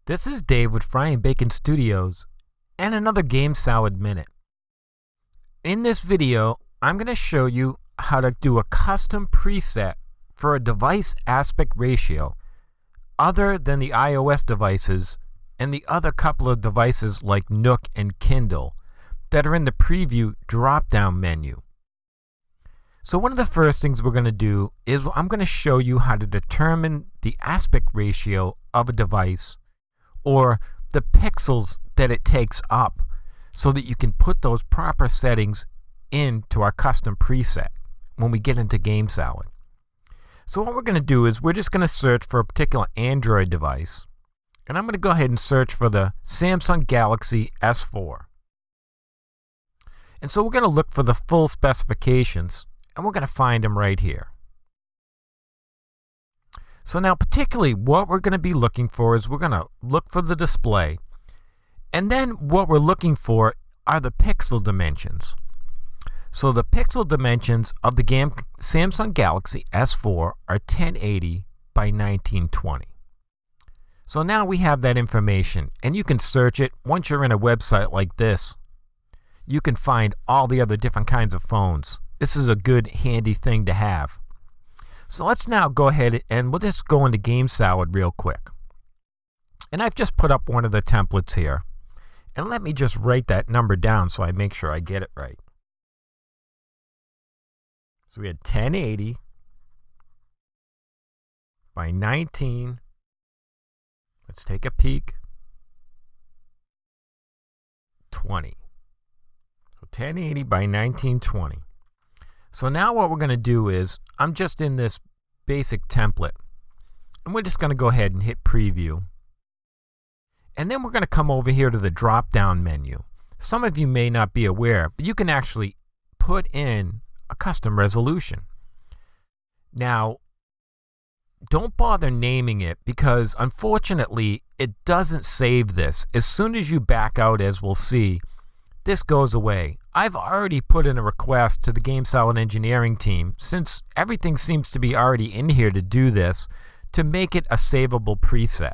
This is Dave with Fry and Bacon Studios and another Game Salad Minute. In this video, I'm going to show you how to do a custom preset for a device aspect ratio other than the iOS devices and the other couple of devices like Nook and Kindle that are in the preview drop-down menu. So one of the first things we're going to do is I'm going to show you how to determine the aspect ratio of a device or the pixels that it takes up so that you can put those proper settings into our custom preset when we get into Game Salad. So what we're going to do is we're just going to search for a particular Android device, and I'm going to go ahead and search for the Samsung Galaxy S4. And so we're going to look for the full specifications, and we're going to find them right here. So now particularly what we're going to be looking for is we're going to look for the display, and then what we're looking for are the pixel dimensions. So the pixel dimensions of the Samsung Galaxy S4 are 1080 by 1920. So now we have that information, and you can search it. Once you're in a website like this, you can find all the other different kinds of phones. This is a good handy thing to have. So let's now go ahead and we'll just go into Game Salad real quick. And I've just put up one of the templates here. And let me just write that number down so I make sure I get it right. So we had 1080 by 19. Let's take a peek. 20. So 1080 by 1920. So now what we're going to do is, I'm just in this basic template, and we're just going to go ahead and hit preview. And then we're going to come over here to the drop-down menu. Some of you may not be aware, but you can actually put in a custom resolution. Now, don't bother naming it because unfortunately it doesn't save this. As soon as you back out, as we'll see, this goes away. I've already put in a request to the Game Salad engineering team, since everything seems to be already in here to do this, to make it a savable preset.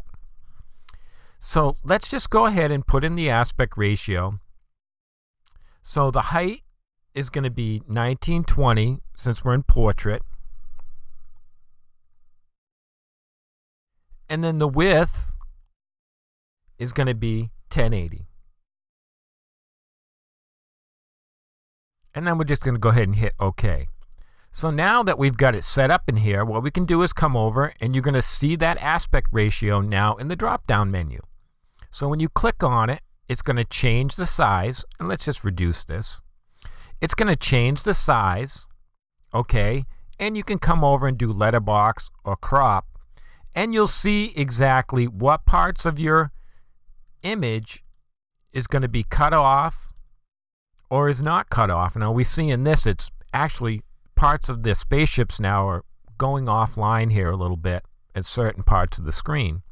So let's just go ahead and put in the aspect ratio. So the height is going to be 1920 since we're in portrait. And then the width is going to be 1080. And then we're just going to go ahead and hit OK. So now that we've got it set up in here, what we can do is come over and you're going to see that aspect ratio now in the drop-down menu. So when you click on it, it's going to change the size. And let's just reduce this. It's going to change the size. OK. And you can come over and do letterbox or crop. And you'll see exactly what parts of your image is going to be cut off or is not cut off. Now we see in this, it's actually parts of the spaceships now are going offline here a little bit at certain parts of the screen.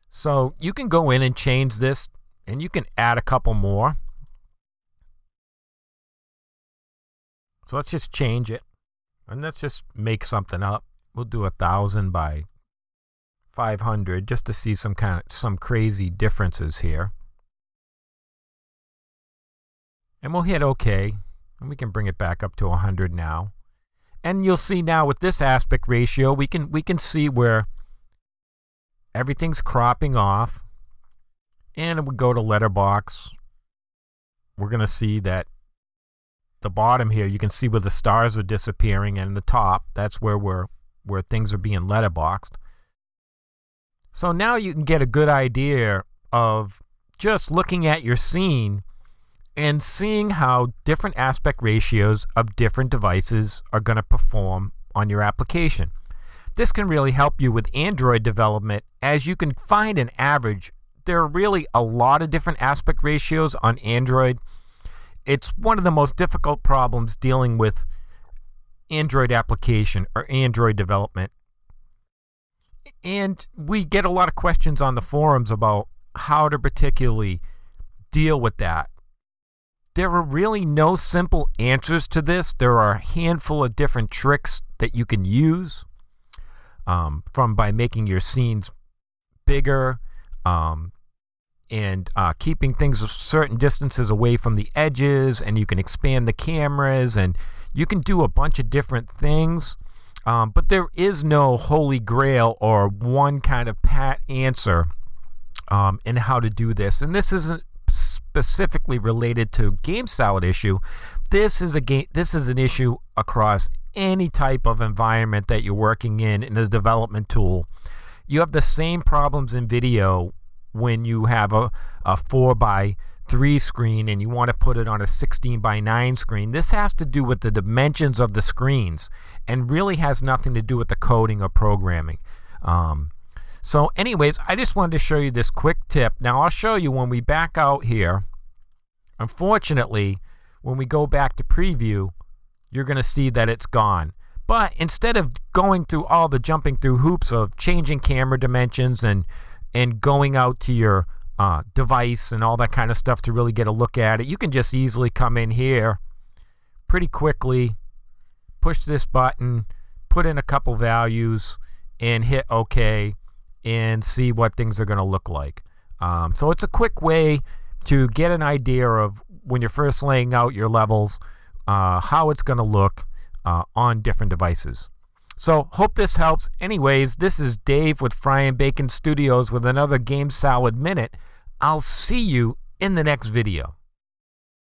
So you can go in and change this, and you can add a couple more. So let's just change it, and let's just make something up. We'll do 1000 by 500 just to see some crazy differences here. And we'll hit OK, and we can bring it back up to 100 now. And you'll see now with this aspect ratio, we can see where everything's cropping off. And we go to letterbox. We're going to see that the bottom here, you can see where the stars are disappearing, and the top, that's where things are being letterboxed. So now you can get a good idea of just looking at your scene and seeing how different aspect ratios of different devices are going to perform on your application. This can really help you with Android development, as you can find an average. There are really a lot of different aspect ratios on Android. It's one of the most difficult problems dealing with Android application or Android development. And we get a lot of questions on the forums about how to particularly deal with that. There are really no simple answers to this. There are a handful of different tricks that you can use, by making your scenes bigger, and keeping things certain distances away from the edges, and you can expand the cameras, and you can do a bunch of different things. But there is no holy grail or one kind of pat answer in how to do this. And this isn't specifically related to game salad issue. This is an issue across any type of environment that you're working in a development tool. You have the same problems in video when you have a 4:3 screen and you want to put it on a 16:9 screen. This has to do with the dimensions of the screens and really has nothing to do with the coding or programming. So anyways, I just wanted to show you this quick tip. Now I'll show you when we back out here. Unfortunately, when we go back to preview, you're going to see that it's gone. But instead of going through all the jumping through hoops of changing camera dimensions and going out to your device and all that kind of stuff to really get a look at it, you can just easily come in here pretty quickly, push this button, put in a couple values, and hit OK, and see what things are going to look like. So it's a quick way to get an idea of when you're first laying out your levels, how it's going to look on different devices. So hope this helps. Anyways, this is Dave with Frying Bacon Studios with another Game Salad Minute. I'll see you in the next video.